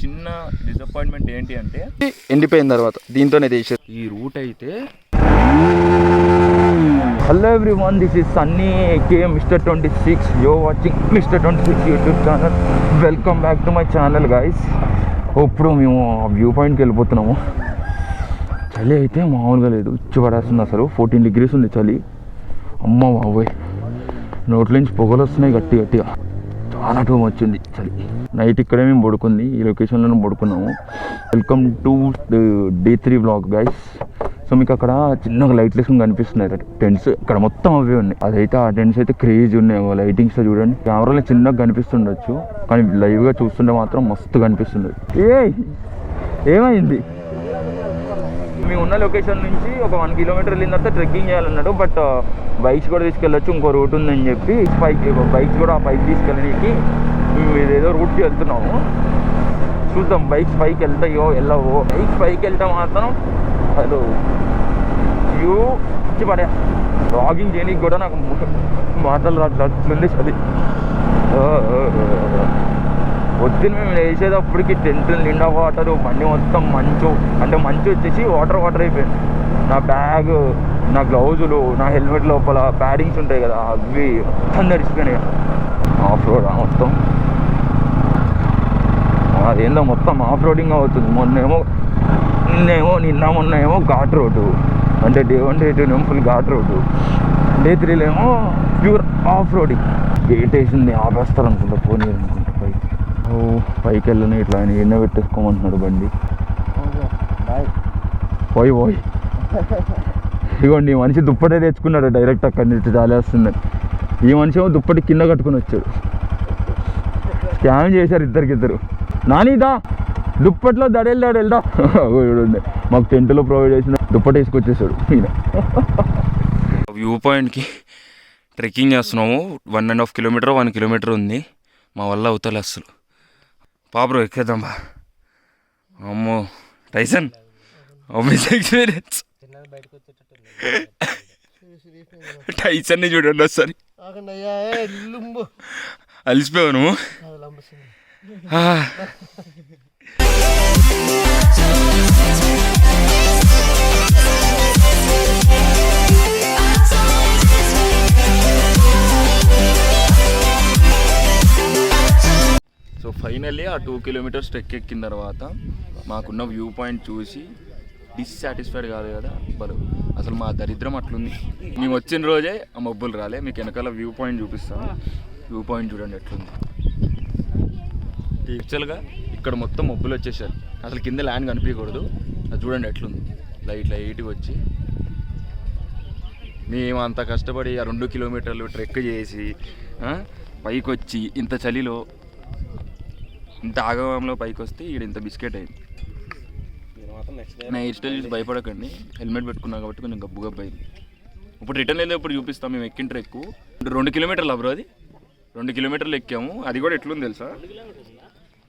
చిన్న డిసప్పాయింట్మెంట్ ఏంటి అంటే ఎండిపోయిన తర్వాత దీంతోనే తీసేది ఈ రూట్ అయితే. Hello everyone, this is Sunny K Mr.26. you're watching Mr.26 YouTube channel. Welcome back to my channel guys. ఇప్పుడు మేము వ్యూ పాయింట్కి వెళ్ళిపోతున్నాము. చలి అయితే మామూలుగా లేదు, ఉచ్చి పడేస్తుంది అసలు. 14 degrees ఉంది చలి. అమ్మ బాబోయ్, నోట్ల నుంచి పొగలు వస్తున్నాయి గట్టిగా. చాలా టూమ్ వచ్చింది చలి. నైట్ ఇక్కడే మేము పడుకుంది, ఈ లొకేషన్లో పడుకున్నాము. Welcome to day 3 vlog guys. So మీకు అక్కడ చిన్నగా లైట్ లెస్ కనిపిస్తున్నాయి టెంట్స్, ఇక్కడ మొత్తం అవే ఉన్నాయి. అదైతే ఆ టెంట్స్ అయితే క్రేజీ ఉన్నాయి. లైటింగ్స్ చూడండి, కెమెరాలో చిన్నగా కనిపిస్తుండొచ్చు, కానీ లైవ్గా చూస్తుంటే మాత్రం మస్తు కనిపిస్తుంది. ఏమైంది? మేము ఉన్న లొకేషన్ నుంచి ఒక 1 kilometer వెళ్ళిన తర్వాత ట్రెక్కింగ్ చేయాలన్నాడు. బట్ బైక్స్ కూడా తీసుకెళ్ళొచ్చు, ఇంకో రూట్ ఉందని చెప్పి బైక్స్ కూడా ఆ పైకి తీసుకెళ్ళడానికి మేము ఏదేదో రూట్కి వెళ్తున్నాము. చూద్దాం బైక్స్ పైకి వెళ్తాయో వెళ్ళవో. బైక్స్ పైకి వెళ్తే మాత్రం అసలు వ్యూ వచ్చి పడే. బ్లాగింగ్ చేయడానికి కూడా నాకు మాటలు రాట్లుంది చది. పొద్దున్న మేము వేసేటప్పటికి టెంట్ నిండా వాటరు, బండి మొత్తం మంచు. అంటే మంచు వచ్చేసి వాటర్ అయిపోయింది. నా బ్యాగ్, నా గ్లౌజులు, నా హెల్మెట్ లోపల ప్యాడింగ్స్ ఉంటాయి కదా, అవి మొత్తం తడిచిపోయినాయి. ఆఫ్ రోడ్ మొత్తం అదేందో మొత్తం ఆఫ్ రోడింగ్ అవుతుంది. నిన్న మొన్న ఏమో ఘాట్ రోడ్డు, అంటే day 1 day 2 full ghat road, day 3 ఏమో ప్యూర్ ఆఫ్ రోడింగ్. గేట్ వేసింది, ఆపేస్తారు అనుకుంటా, పోనీ అనుకుంటా. పైకి వెళ్ళని ఇట్లా ఆయన ఎన్నో పెట్టేసుకోమంటున్నాడు బండి. పోయి ఇగోండి, ఈ మనిషి దుప్పటే తెచ్చుకున్నాడు డైరెక్ట్ అక్కడి నుంచి, జాలేస్తుందని. ఈ మనిషి ఏమో దుప్పటి కింద కట్టుకుని వచ్చాడు. స్కామ్ చేశారు ఇద్దరికిద్దరు. నానిదా దుప్పట్లో దడెల్దా చూడండి, మాకు టెంట్లో ప్రొవైడ్ చేసిన దుప్పటి వేసుకొచ్చేసాడు ఈయన. వ్యూ పాయింట్కి ట్రెక్కింగ్ చేస్తున్నాము. 1.5 kilometer 1 kilometer ఉంది. మా వల్ల అవుతాలి అసలు. పాబ్రో ఎక్కేద్దాం బా. అమ్మో టైసన్, ఎక్స్పీరియన్స్. టైసన్ని చూడండి ఒకసారి. అలిసిపోయావు నువ్వు. సో ఫైనల్లీ ఆ 2 kilometers ట్రెక్ ఎక్కిన తర్వాత మాకున్న వ్యూ పాయింట్ చూసి డిస్సాటిస్ఫైడ్ కాదు కదా బలు. అసలు మా దరిద్రం అట్లుంది. మేము వచ్చిన రోజే ఆ మబ్బులు రాలే. మీకు వెనకాల వ్యూ పాయింట్ చూపిస్తాను. వ్యూ పాయింట్ చూడండి ఎట్లుంది. యాక్చువల్గా ఇక్కడ మొత్తం మబ్బులు వచ్చేసారు, అసలు కింద ల్యాండ్ కనిపించకూడదు. అది చూడండి ఎట్లుంది, లైట్గా వచ్చి. మేము అంత కష్టపడి ఆ 2 kilometers ట్రెక్ చేసి పైకి వచ్చి ఇంత చలిలో, ఇంత ఆగమంలో పైకి వస్తే ఇక్కడ ఇంత బిస్కెట్ అయింది. నా హెయిర్ స్టైల్ చూసి భయపడకండి, హెల్మెట్ పెట్టుకున్నా కాబట్టి కొంచెం గబ్బు అయింది. ఇప్పుడు రిటర్న్ వెళ్ళేప్పుడు చూపిస్తాం. మేము ఎక్కిన ట్రెక్కు 2 kilometers బ్రో. అది 2 kilometers ఎక్కాము. అది కూడా ఎట్లుంది తెలుసా,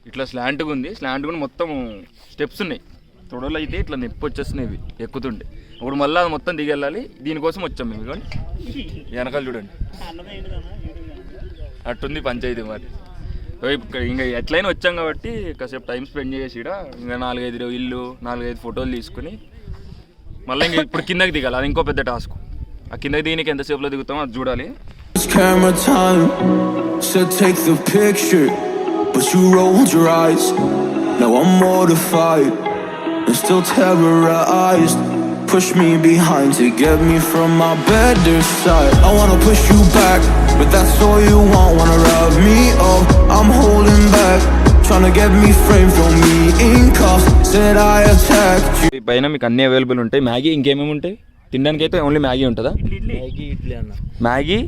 ఇట్లా స్లాంట్గా ఉంది. స్లాంట్గా మొత్తం స్టెప్స్ ఉన్నాయి. తొడలు అయితే ఇట్లా నొప్పి వచ్చేస్తున్నాయి ఎక్కుతుంటే. ఇప్పుడు మళ్ళీ అది మొత్తం దిగెళ్ళాలి. దీనికోసం వచ్చాం మేము. కానీ వెనకాల చూడండి అట్టుంది పంచాయతీ. మరి ఇంకా ఎట్లయినా వచ్చాం కాబట్టి కాసేపు టైం స్పెండ్ చేసి ఇంకా 4-5 ఇల్లు 4-5 ఫోటోలు తీసుకుని మళ్ళీ ఇంక ఇప్పుడు కిందకి దిగాలి. అది ఇంకో పెద్ద టాస్క్. ఆ కిందకి దిగడానికి ఎంతసేపులో దిగుతామో అది చూడాలి. But you rolled your eyes. Now I'm mortified and still terrorized. Push me behind to get me from my better side. I wanna push you back, but that's all you want. Wanna rub me up, I'm holding back. Tryna get me framed, throw me in cuffs. Said I attacked you. పైన మీకు అన్ని available ఉంటాయి. Maggi ఇంకేమేమి ఉంటాయి తినడానికి? అయితే only Maggi ఉంటుందా? Maggi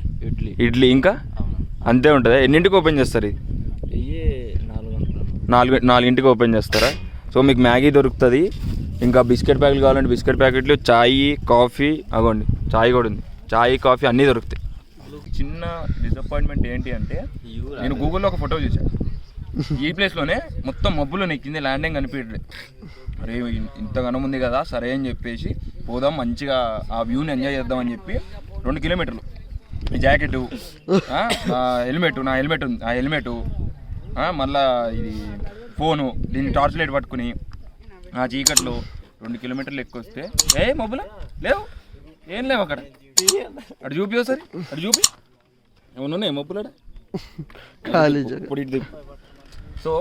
idli ఇంకా అంతే ఉంటుందా? ఎన్నింటికి ఓపెన్ చేస్తారు? 4 ఓపెన్ చేస్తారా? సో మీకు మ్యాగీ దొరుకుతుంది. ఇంకా బిస్కెట్ ప్యాకెట్లు కావాలంటే బిస్కెట్ ప్యాకెట్లు, చాయ్, కాఫీ. అగోండి చాయ్ కూడా ఉంది. చాయ్, కాఫీ అన్నీ దొరుకుతాయి. చిన్న డిసప్పాయింట్మెంట్ ఏంటి అంటే, నేను గూగుల్లో ఒక ఫోటో చూసాను. ఈ ప్లేస్లోనే మొత్తం మబ్బులు నెక్కింది, ల్యాండింగ్ కనిపించలేదు. అరే ఇంతగానం ఉంది కదా, సరే అని చెప్పేసి పోదాం, మంచిగా ఆ వ్యూని ఎంజాయ్ చేద్దామని చెప్పి 2 kilometers ఈ జాకెట్, నా హెల్మెట్ మళ్ళీ ఇది ఫోను దీన్ని టార్చ్ లైట్ పట్టుకుని ఆ చీకట్లో 2 కిలోమీటర్లు ఎక్కువ వస్తే మబ్బులా లేవు, ఏం లేవు అక్కడ. అటు చూపి ఒకసారి, అటు చూపి ఏమన్నా ఉన్నాయి మబ్బులాడ. ఇప్పుడు ఇటు సో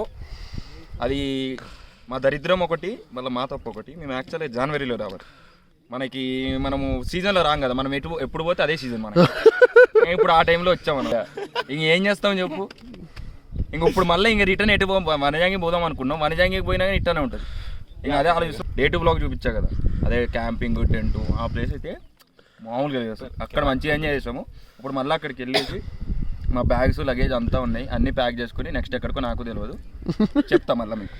అది మా దరిద్రం ఒకటి, మళ్ళీ మా తప్పు ఒకటి. మేము యాక్చువల్గా జనవరిలో రావాలి, మనము సీజన్లో రాం కదా, మనం ఎప్పుడు పోతే అదే సీజన్ మనకి. ఇప్పుడు ఆ టైంలో వచ్చాం మనం, ఇంకేం చేస్తాం చెప్పు. ఇప్పుడు మళ్ళీ రిటర్న్ ఎటు వనజాంగి పోదాం అనుకున్నాం, వనజాంగికి పోయినా కానీ ఇట్టనే ఉంటుంది. ఇంకా అదే ఆలోచిస్తాం. డే 2 బ్లాగ్ చూపించా కదా, అదే క్యాంపింగ్ టెంట్ ఆ ప్లేస్ అయితే మామూలుగా లేదు అసలు. అక్కడ మంచిగా ఎంజాయ్ చేసాము. ఇప్పుడు మళ్ళీ అక్కడికి వెళ్ళేసి మా బ్యాగ్స్ లగేజ్ అంతా ఉన్నాయి, అన్నీ ప్యాక్ చేసుకుని నెక్స్ట్ ఎక్కడికో నాకు తెలియదు చెప్తా మళ్ళీ మీకు.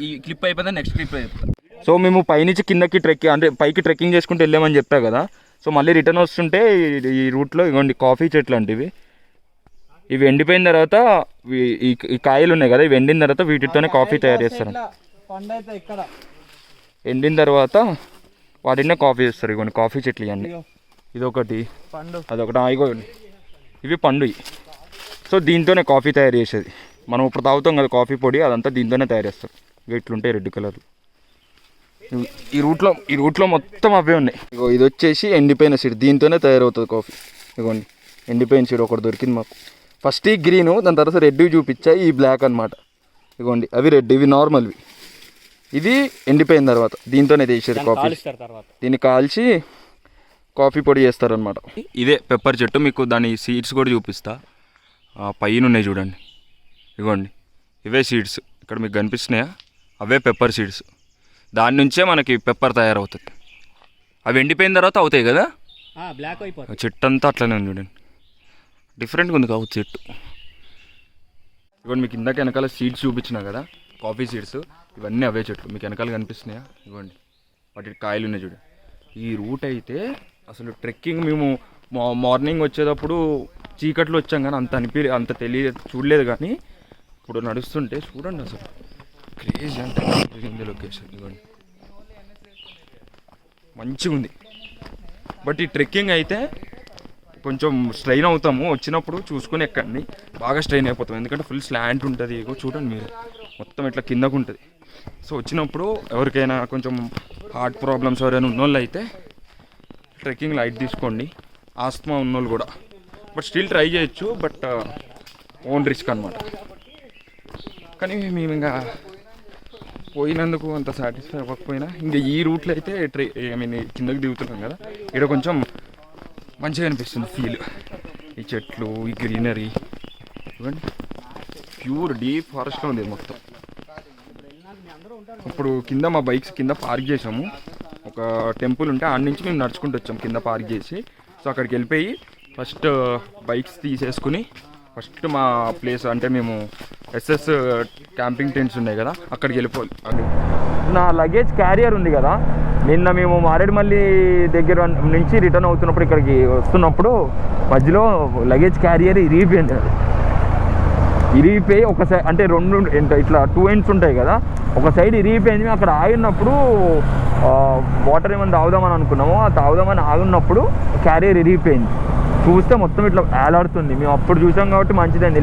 ఈ క్లిప్ అయిపోయిందా నెక్స్ట్ క్లిప్ చెప్తా. సో మేము పైనుంచి కిందకి అంటే పైకి ట్రెక్కింగ్ చేసుకుంటూ వెళ్ళామని చెప్పా కదా. సో మళ్ళీ రిటర్న్ వస్తుంటే ఈ రూట్లో ఇవ్వండి కాఫీ చెట్లు అంటివి. ఇవి ఎండిపోయిన తర్వాత ఈ కాయలు ఉన్నాయి కదా, ఇవి ఎండిన తర్వాత వీటితోనే కాఫీ తయారు చేస్తారు. ఎండిన తర్వాత వాటినే కాఫీ చేస్తారు. ఇవ్వండి కాఫీ చెట్లు ఇవన్నీ, ఇదొకటి అదొకటి ఇగోండి ఇవి పండు. సో దీంతోనే కాఫీ తయారు చేసేది. మనం ఇప్పుడు తాగుతాం కదా కాఫీ పొడి, అదంతా దీంతోనే తయారు చేస్తారు. ఇట్లుంటాయి రెడ్ కలర్. ఈ రూట్లో మొత్తం అవే ఉన్నాయి. ఇగో ఇది వచ్చేసి ఎండిపోయిన సీడ్, దీంతోనే తయారవుతుంది కాఫీ. ఇగోండి ఎండిపోయిన సీడ్ ఒకటి దొరికింది మాకు. ఫస్ట్ ఈ గ్రీను, దాని తర్వాత రెడ్ చూపించాయి, ఈ బ్లాక్ అనమాట. ఇగోండి అవి రెడ్, ఇవి నార్మల్వి. ఇది ఎండిపోయిన తర్వాత దీంతోనే చేసేది కాఫీ. దీన్ని కాల్చి కాఫీ పొడి చేస్తారనమాట. ఇదే పెప్పర్ చెట్టు, మీకు దాని సీడ్స్ కూడా చూపిస్తా. పైన ఉన్నాయి చూడండి, ఇగోండి ఇవే సీడ్స్. ఇక్కడ మీకు కనిపిస్తున్నాయా, అవే పెప్పర్ సీడ్స్. దాని నుంచే మనకి పెప్పర్ తయారవుతుంది. అవి ఎండిపోయిన తర్వాత అవుతాయి కదా, బ్లాక్ అయిపోతుంది. చెట్టు అంతా అట్లనే ఉంది చూడండి, డిఫరెంట్గా ఉంది కావచ్చు చెట్టు. ఇవ్వండి మీకు ఇందాక వెనకాల సీడ్స్ చూపించినా కదా, కాఫీ సీడ్స్, ఇవన్నీ అవే చెట్లు. మీకు వెనకాల కనిపిస్తున్నాయా, ఇవ్వండి వాటి కాయలు ఉన్నాయి చూడండి. ఈ రూట్ అయితే అసలు ట్రెక్కింగ్ మేము మార్నింగ్ వచ్చేటప్పుడు చీకట్లో వచ్చాం కానీ అంత చూడలేదు. కానీ ఇప్పుడు నడుస్తుంటే చూడండి అసలు క్రేజీ అంటే లొకేషన్. ఇవ్వండి మంచిగా ఉంది. బట్ ఈ ట్రెక్కింగ్ అయితే కొంచెం స్ట్రెయిన్ అవుతాము, వచ్చినప్పుడు చూసుకుని ఎక్కండి. బాగా స్ట్రెయిన్ అయిపోతాం, ఎందుకంటే ఫుల్ స్లాంట్ ఉంటుంది. చూడండి మీరు మొత్తం ఇట్లా కిందకు ఉంటుంది. సో వచ్చినప్పుడు ఎవరికైనా కొంచెం హార్ట్ ప్రాబ్లమ్స్ ఎవరైనా ఉన్నోళ్ళు అయితే ట్రెక్కింగ్ లైట్ తీసుకోండి, ఆస్తమా ఉన్నోళ్ళు కూడా. బట్ స్టిల్ ట్రై చేయొచ్చు, బట్ ఓన్ రిస్క్ అనమాట. కానీ మేము ఇంకా పోయినందుకు అంత సాటిస్ఫై అవ్వకపోయినా ఇంకా ఈ రూట్లో అయితే కిందకి దిగుతున్నాం కదా, ఇక్కడ కొంచెం మంచిగా అనిపిస్తుంది ఫీల్. ఈ చెట్లు, ఈ గ్రీనరీ, ఇవ్వండి ప్యూర్ డీప్ ఫారెస్ట్లో ఉంది మొత్తం. ఇప్పుడు కింద మా బైక్స్ కింద పార్క్ చేసాము. ఒక టెంపుల్ ఉంటే ఆడ నుంచి మేము నడుచుకుంటూ వచ్చాము కింద పార్క్ చేసి. సో అక్కడికి వెళ్ళిపోయి ఫస్ట్ బైక్స్ తీసేసుకుని ఫస్ట్ మా ప్లేస్ అంటే మేము ఎస్ఎస్ క్యాంపింగ్ టెంట్స్ ఉన్నాయి కదా, అక్కడికి వెళ్ళిపోవాలి. నా లగేజ్ క్యారియర్ ఉంది కదా, నిన్న మేము మారేడుమల్లి దగ్గర నుంచి రిటర్న్ అవుతున్నప్పుడు ఇక్కడికి వస్తున్నప్పుడు మధ్యలో లగేజ్ క్యారియర్ ఇరిగిపోయి ఒక సైడ్ అంటే ఇట్లా 2 ends ఉంటాయి కదా, ఒక సైడ్ ఇరిగిపోయింది. అక్కడ ఆగినప్పుడు వాటర్ ఏమైనా తాగుదామని అనుకున్నాము, ఆ తాగుదామని ఆగున్నప్పుడు క్యారియర్ ఇరిగిపోయింది. చూస్తే మొత్తం ఇట్లా వేలాడుతుంది. మేము అప్పుడు చూసాం కాబట్టి మంచిదండి,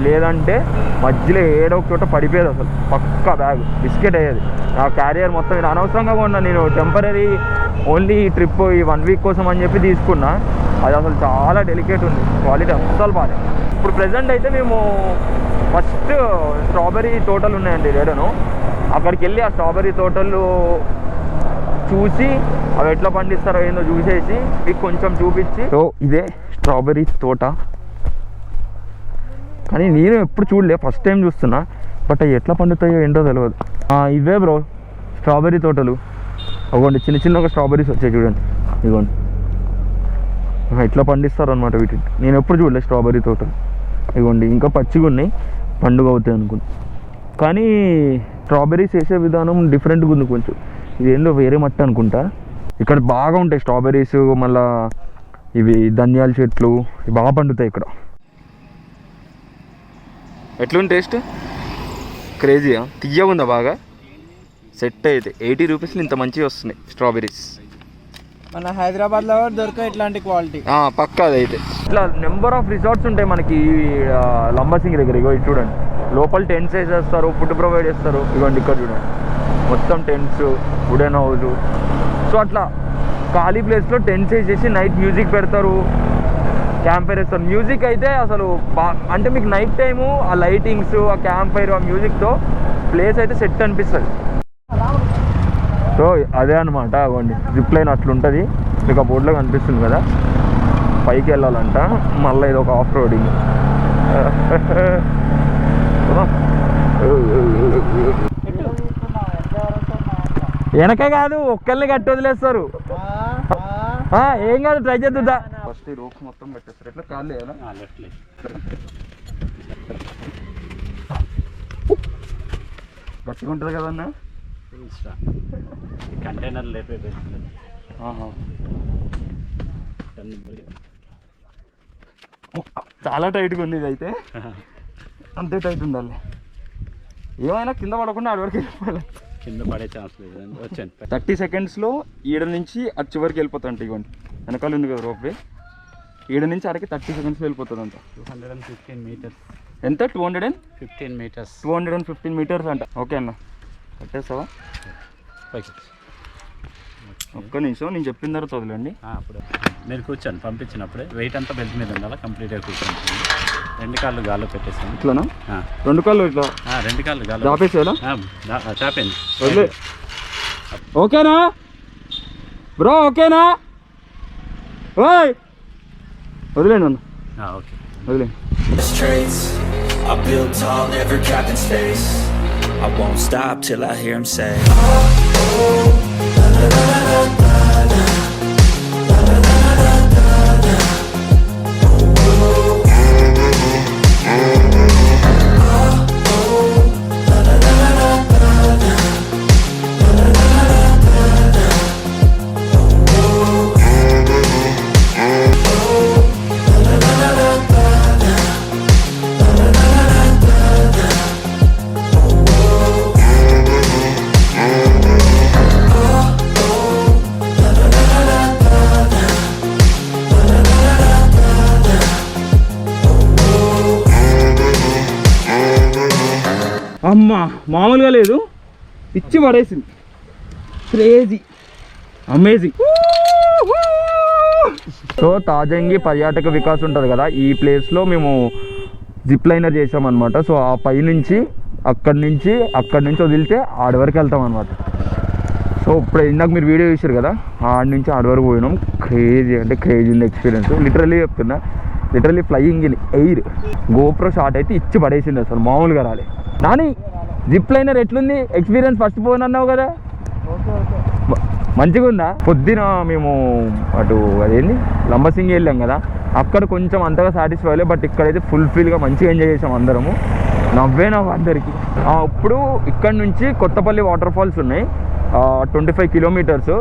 లేదంటే మధ్యలో ఏడో ఒక చోట పడిపోయేది అసలు. పక్కా బ్యాగ్ బిస్కెట్ అయ్యేది. ఆ క్యారియర్ మొత్తం ఇలా అనవసరంగా కొన్నా నేను, టెంపరీ ఓన్లీ ట్రిప్ ఈ 1 week కోసం అని చెప్పి తీసుకున్నా. అది అసలు చాలా డెలికేట్ ఉంది, క్వాలిటీ అస్సలు బాగాలేదు. ఇప్పుడు ప్రెజెంట్ అయితే మేము ఫస్ట్ స్ట్రాబెర్రీ తోటలు ఉన్నాయండి రేడను, అక్కడికి వెళ్ళి ఆ స్ట్రాబెర్రీ తోటలు చూసి అవి ఎట్లా పండిస్తారో ఏందో చూసేసి మీకు కొంచెం చూపించి. సో ఇదే స్ట్రాబెర్రీ తోట, కానీ నేను ఎప్పుడు చూడలే, ఫస్ట్ టైం చూస్తున్నా. బట్ అవి ఎట్లా పండుతాయో ఏంటో తెలియదు. ఇవే బ్రో స్ట్రాబెర్రీ తోటలు. అవ్వండి చిన్న చిన్నగా స్ట్రాబెర్రీస్ వచ్చాయి చూడండి, ఇవ్వండి ఇట్లా పండిస్తారు అనమాట వీటిని. నేను ఎప్పుడు చూడలే స్ట్రాబెర్రీ తోటలు. ఇవ్వండి ఇంకా పచ్చిగా ఉన్నాయి, పండుగ అవుతాయి అనుకుంటా. కానీ స్ట్రాబెర్రీస్ వేసే విధానం డిఫరెంట్గా ఉంది కొంచెం. ఇదేందో వేరే మట్టి అనుకుంటా. ఇక్కడ బాగా ఉంటాయి స్ట్రాబెర్రీస్, మళ్ళీ ఇవి ధనియాల చెట్లు, ఇవి బాగా పండుతాయి ఇక్కడ. ఎట్లుంది టేస్ట్? క్రేజీయా? తియ్యగా ఉందా బాగా? సెట్ అయితే 80 రూపీస్లో ఇంత మంచిగా వస్తున్నాయి స్ట్రాబెర్రీస్. మన హైదరాబాద్లో దొరక ఇట్లాంటి క్వాలిటీ పక్కా అదైతే. ఇట్లా నెంబర్ ఆఫ్ రిసార్ట్స్ ఉంటాయి మనకి లంబాసింగి దగ్గర. ఇగో ఇది చూడండి, లోపల టెంట్స్ వేసేస్తారు, ఫుడ్ ప్రొవైడ్ చేస్తారు. ఇవ్వండి ఇక్కడ చూడండి, మొత్తం టెంట్స్, వుడెన్ హౌస్. సో అట్లా ఖాళీ ప్లేస్లో టెంట్స్ వేసేసి నైట్ మ్యూజిక్ పెడతారు, క్యాంప్ ఫైర్ వేస్తారు. మ్యూజిక్ అయితే అసలు అంటే మీకు నైట్ టైము ఆ లైటింగ్స్, ఆ క్యాంప్ ఫైర్, ఆ మ్యూజిక్తో ప్లేస్ అయితే సెట్ అనిపిస్తుంది. సో అదే అనమాట. అవ్వండి జిప్ లైన్ అట్లుంటుంది, మీకు ఆ బోర్డులో కనిపిస్తుంది కదా, పైకి వెళ్ళాలంట. మళ్ళీ ఇది ఒక ఆఫ్ రోడింగ్. వెనక కాదు, ఒక్కరిని కట్టి వదిలేస్తారు. ఏం కాదు, ట్రై చేద్దా. ఫస్ట్ ఈ రోప్ మొత్తం పెట్టేస్తారు. ఎట్లా కాళ్ళు వేయాలా? గట్టిగా ఉంటుంది కదన్నా కంటైనర్ లేపే. చాలా టైట్గా ఉంది ఇది అయితే. అంతే టైట్ ఉండాలి, ఏమైనా కింద పడకుండా అడివరకు వెళ్ళిపోవాలి. కింద పడే ఛాన్స్ లేదు. వచ్చాను 30 సెకండ్స్లో ఈడ నుంచి అది చివరికి వెళ్ళిపోతాంట. ఇవ్వండి వెనకాల ఉంది కదా రోప్ వే, ఈడ నుంచి అడిగి 30 సెకండ్స్లో వెళ్ళిపోతుంది అంట. 215 మీటర్స్. ఎంత? 215 మీటర్స్. 215 మీటర్స్ అంట. ఓకే అన్న, కట్టేస్తావా? ఒక్క నిమిషం, నేను చెప్పిన తర్వాత వదిలేండి. అప్పుడు మీరు కూర్చోండి, పంపించినప్పుడే వెయిట్ అంతా బెల్ట్ మీద ఉండాలి. కంప్లీట్గా కూర్చొని 2 కాళ్ళు గాల్లో పెట్టేసాను. ఇట్లానా? 2 కాళ్ళు ఇట్లా 2 కాళ్ళు గాల్లో చాపేసేలా? చాపేయండి. వదిలే. ఓకేనా బ్రో? ఓకేనా? ఓయ్ వదిలేండి అన్న. ఓకే వదిలేండి. Traits, I build tall, never capped in space. I won't stop till I hear him say, అమ్మా మామూలుగా లేదు, ఇచ్చి పడేసింది. Crazy, amazing. సో తాజంగి పర్యాటక వికాస్ ఉంటుంది కదా, ఈ ప్లేస్లో మేము జిప్ లైనర్ చేసామన్నమాట. సో ఆ పై నుంచి అక్కడి నుంచి వదిలితే ఆడి వరకు వెళ్తాం అనమాట. సో ఇప్పుడు ఇందాక మీరు వీడియో చూసారు కదా, ఆడి నుంచి ఆడి వరకు పోయినాం. క్రేజీ అంటే క్రేజీ ఉంది ఎక్స్పీరియన్స్. లిటరల్లీ చెప్తున్నా, literally flying in air. GoPro shot అయితే ఇచ్చి పడేసింది, అసలు మామూలుగా రాలే. నాని జిప్ లైనర్ ఎట్లుంది ఎక్స్పీరియన్స్? ఫస్ట్ పోనన్నావు కదా, మంచిగా ఉందా? పొద్దున మేము అటు అదేంటి లంబసింగి వెళ్ళాం కదా, అక్కడ కొంచెం అంతగా సాటిస్ఫై అవ్వలేదు. బట్ ఇక్కడైతే ఫుల్ఫిల్గా మంచిగా ఎంజాయ్ చేసాం అందరము. నవ్వే అందరికీ. ఇప్పుడు ఇక్కడ నుంచి కొత్తపల్లి వాటర్ ఫాల్స్ ఉన్నాయి, 25 కిలోమీటర్స్.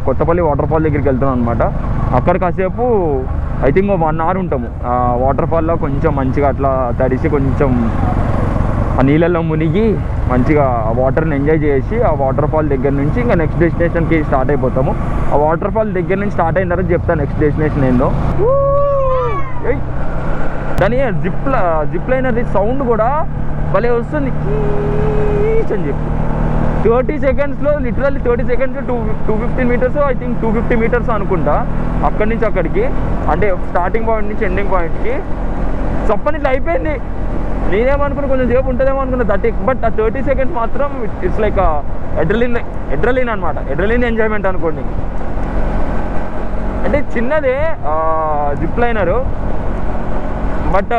కొత్తపల్లి వాటర్ ఫాల్ దగ్గరికి వెళ్తున్నాం అనమాట. అక్కడ కాసేపు ఐ థింక్ 1 అవర్ ఉంటాము. వాటర్ ఫాల్లో కొంచెం మంచిగా అట్లా తడిసి, కొంచెం ఆ నీళ్ళల్లో మునిగి మంచిగా ఆ వాటర్ని ఎంజాయ్ చేసి, ఆ వాటర్ ఫాల్ దగ్గర నుంచి ఇంకా నెక్స్ట్ డెస్టినేషన్కి స్టార్ట్ అయిపోతాము. ఆ వాటర్ ఫాల్ దగ్గర నుంచి స్టార్ట్ అయిన తర్వాత చెప్తాను నెక్స్ట్ డెస్టినేషన్ ఏందో. దాని జిప్ లైనర్ సౌండ్ కూడా భలే వస్తుంది అని చెప్పి. 30 సెకండ్స్లో literally 30 seconds 215 metres, I think 250 metres అనుకుంటా. అక్కడి నుంచి అక్కడికి, అంటే స్టార్టింగ్ పాయింట్ నుంచి ఎండింగ్ పాయింట్కి చప్పని ఇట్లా అయిపోయింది. నేనేమనుకున్నా కొంచెం సేపు ఉంటుందేమో అనుకున్నా 30, బట్ ఆ 30 సెకండ్స్ మాత్రం ఇట్స్ లైక్ ఎడ్రలిన్ అనమాట. ఎడ్రలిన్ ఎంజాయ్మెంట్ అనుకోండి. అంటే చిన్నదే zip liner, but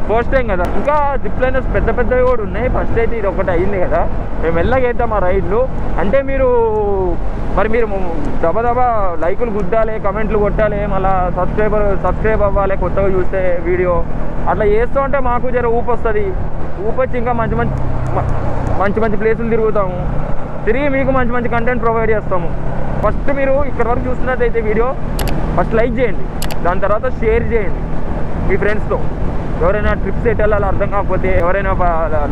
first time కదా. ఇంకా జిప్ లైనర్స్ పెద్ద పెద్దవి కూడా ఉన్నాయి. ఫస్ట్ అయితే ఇది ఒకటి అయింది కదా, మేము వెళ్ళగేద్దాం ఆ రైడ్లు. అంటే మీరు దబదబా లైకులు గుద్దాలి, కమెంట్లు కొట్టాలి, మళ్ళీ సబ్స్క్రైబ్ అవ్వాలి కొత్తగా చూస్తే వీడియో. అట్లా చేస్తూ ఉంటే మాకు జర ఊపు వస్తుంది. ఊపు వచ్చి ఇంకా మంచి ప్లేసులు తిరుగుతాము. తిరిగి మీకు మంచి కంటెంట్ ప్రొవైడ్ చేస్తాము. ఫస్ట్ మీరు ఇక్కడ వరకు చూస్తున్నట్టయితే వీడియో ఫస్ట్ లైక్ చేయండి, దాని తర్వాత షేర్ చేయండి మీ ఫ్రెండ్స్తో. ఎవరైనా ట్రిప్స్ ఎట్ వెళ్ళాలో అర్థం కాకపోతే, ఎవరైనా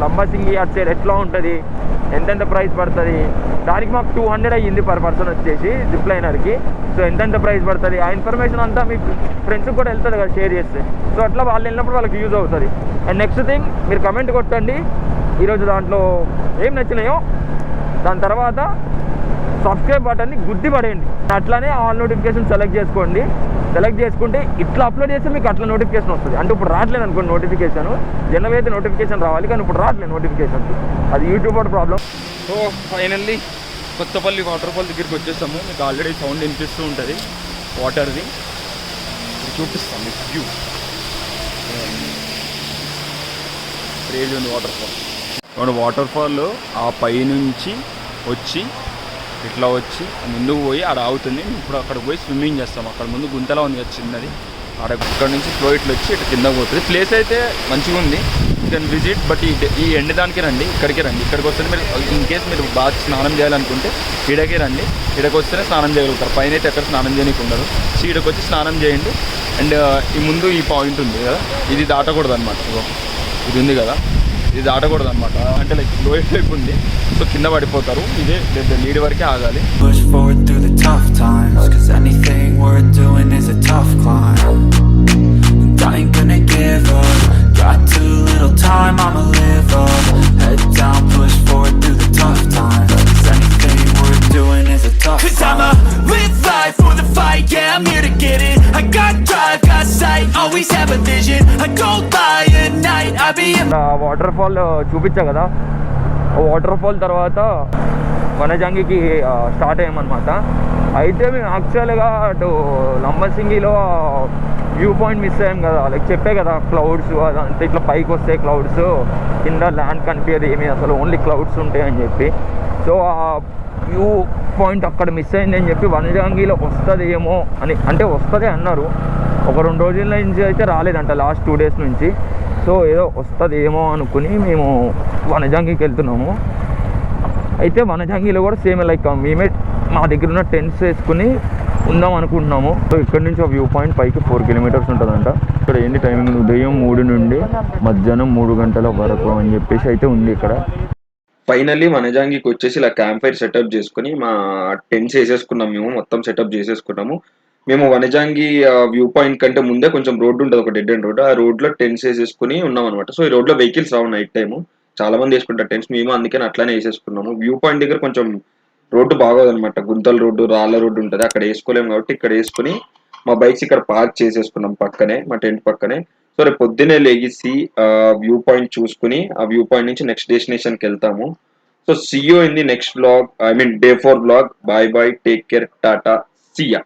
లంబాసింగి అటు సైడ్ ఎట్లా ఉంటుంది, ఎంతెంత ప్రైస్ పడుతుంది, దానికి మాకు 200 అయ్యింది పర్ పర్సన్ వచ్చేసి జిప్ లైనర్కి. సో ఎంతెంత ప్రైస్ పడుతుంది ఆ ఇన్ఫర్మేషన్ అంతా మీ ఫ్రెండ్స్కి కూడా వెళ్తుంది కదా షేర్ చేస్తే. సో అట్లా వాళ్ళు వెళ్ళినప్పుడు వాళ్ళకి యూజ్ అవుతుంది. అండ్ నెక్స్ట్ థింగ్, మీరు కమెంట్ కొట్టండి ఈరోజు దాంట్లో ఏం నచ్చినాయో. దాని తర్వాత సబ్స్క్రైబ్ బటన్ని గుద్ది పడేయండి. అట్లానే ఆల్ నోటిఫికేషన్ సెలెక్ట్ చేసుకోండి. సెలెక్ట్ చేసుకుంటే ఇట్లా అప్లోడ్ చేస్తే మీకు అట్లా నోటిఫికేషన్ వస్తుంది. అంటే ఇప్పుడు రావట్లేదు అనుకోండి నోటిఫికేషన్, జనరల్ అయితే నోటిఫికేషన్ రావాలి కానీ ఇప్పుడు రావట్లేదు నోటిఫికేషన్. అది యూట్యూబ్ కూడా problem. So finally Kothapalli water fall దగ్గరికి వచ్చేసాము. మీకు ఆల్రెడీ సౌండ్ వినిపిస్తూ ఉంటుంది వాటర్ది. చూపిస్తాం మీకు వ్యూ. క్రేజ్ ఉంది వాటర్ ఫాల్. మన వాటర్ ఫాల్ ఆ పైనుంచి వచ్చి ఇట్లా వచ్చి ముందుకు పోయి ఆడ ఆగుతుంది. ఇప్పుడు అక్కడ పోయి స్విమ్మింగ్ చేస్తాం. అక్కడ ముందు గుంతలా ఉంది కదా చిన్నది, ఆడ ఇక్కడ నుంచి ఫ్లో ఇట్లా వచ్చి ఇట్లా కింద పోతుంది. ప్లేస్ అయితే మంచిగా ఉంది, యూ కెన్ విజిట్. బట్ ఈ ఎండ్ దానికి రండి, ఇక్కడికి రండి. ఇక్కడికి వస్తే మీరు ఇన్ కేస్ మీరు బాగా స్నానం చేయాలనుకుంటే ఈడకే రండి. ఈడకి వస్తేనే స్నానం చేయగలుగుతారు. పైన అయితే ఎక్కడ స్నానం చేయడానికి ఉండదు. సో ఈడకి వచ్చి స్నానం చేయండి. అండ్ ఈ ముందు ఈ పాయింట్ ఉంది కదా, ఇది దాటకూడదు అనమాట. ఇది ఉంది కదా, ఇది దాటకూడదు అనమాట. అంటే లైక్ లోయర్ టైప్ ఉంది, సో కింద పడిపోతారు. ఇదే నీడి వరకే ఆగాలి. Push forward through the tough times, cause anything worth doing is a tough climb. And I ain't gonna give up, got too little time, I'ma live up. Head down, push forward through the tough times, cause anything worth doing is a tough climb. Cause I'ma live life for the fight, yeah I'm here to get it. I got drive, got sight, always have a vision. I go by at night, I be water fall చూపించా కదా, water fall తర్వాత వనజంగికి start అయ్యామన్నమాట. అయితే మేము యాక్చువల్గా అటు లంబసింగిలో view point miss అయ్యాం కదా. Like చెప్పే కదా క్లౌడ్స్ అదంతా ఇట్లా పైకి వస్తాయి క్లౌడ్స్, కింద ల్యాండ్ కనిపించదు ఏమి, అసలు ఓన్లీ క్లౌడ్స్ ఉంటాయని చెప్పి. సో ఆ వ్యూ పాయింట్ అక్కడ మిస్ అయింది అని చెప్పి వనజంగిలో వస్తుందేమో అని, అంటే వస్తుంది అన్నారు. ఒక 2 రోజుల నుంచి అయితే రాలేదంట, లాస్ట్ 2 days నుంచి. సో ఏదో వస్తుందేమో అనుకుని మేము వనజంగికి వెళ్తున్నాము. అయితే వనజంగిలో కూడా సేమ్ లైక్ మేమే మా దగ్గర ఉన్న టెంట్స్ వేసుకుని ఉందాం అనుకుంటున్నాము. సో ఇక్కడ నుంచి ఆ వ్యూ పాయింట్ పైకి 4 kilometers ఉంటుందంట. ఇక్కడ ఏంటి టైమింగ్, ఉదయం 3 నుండి మధ్యాహ్నం 3 గంటల వరకు అని చెప్పేసి అయితే ఉంది ఇక్కడ. ఫైనల్లీ వనజాంగికి వచ్చేసి ఇలా క్యాంప్ ఫైర్ సెటప్ చేసుకుని మా టెంట్స్ వేసేసుకున్నాం. మేము మొత్తం సెటప్ చేసేసుకున్నాము. మేము వనజాంగి వ్యూ పాయింట్ కంటే ముందే కొంచెం రోడ్డు ఉంటుంది, ఒక డెడ్ ఎండ్ రోడ్. ఆ రోడ్ లో టెంట్స్ వేసేసుకుని ఉన్నాం అనమాట. సో ఈ రోడ్ లో వెహికల్స్ రావు నైట్ టైము, చాలా మంది వేసుకుంటారు టెంట్స్. మేము అందుకని అట్లానే వేసేసుకున్నాము. వ్యూ పాయింట్ దగ్గర కొంచెం రోడ్డు బాగోదన్నమాట, గుంతల రోడ్డు, రాళ్ళ రోడ్డు ఉంటుంది. అక్కడ వేసుకోలేము కాబట్టి ఇక్కడ వేసుకుని మా బైక్స్ ఇక్కడ పార్క్ చేసేసుకున్నాం పక్కనే, మా టెంట్ పక్కనే. సో రేపు పొద్దున్నే లెగిసి వ్యూ పాయింట్ చూసుకుని ఆ వ్యూ పాయింట్ నుంచి నెక్స్ట్ డెస్టినేషన్ కి వెళ్తాము. So see you in the next blog, I mean day 4 blog. Bye bye, take care, టాటా, సీ యా.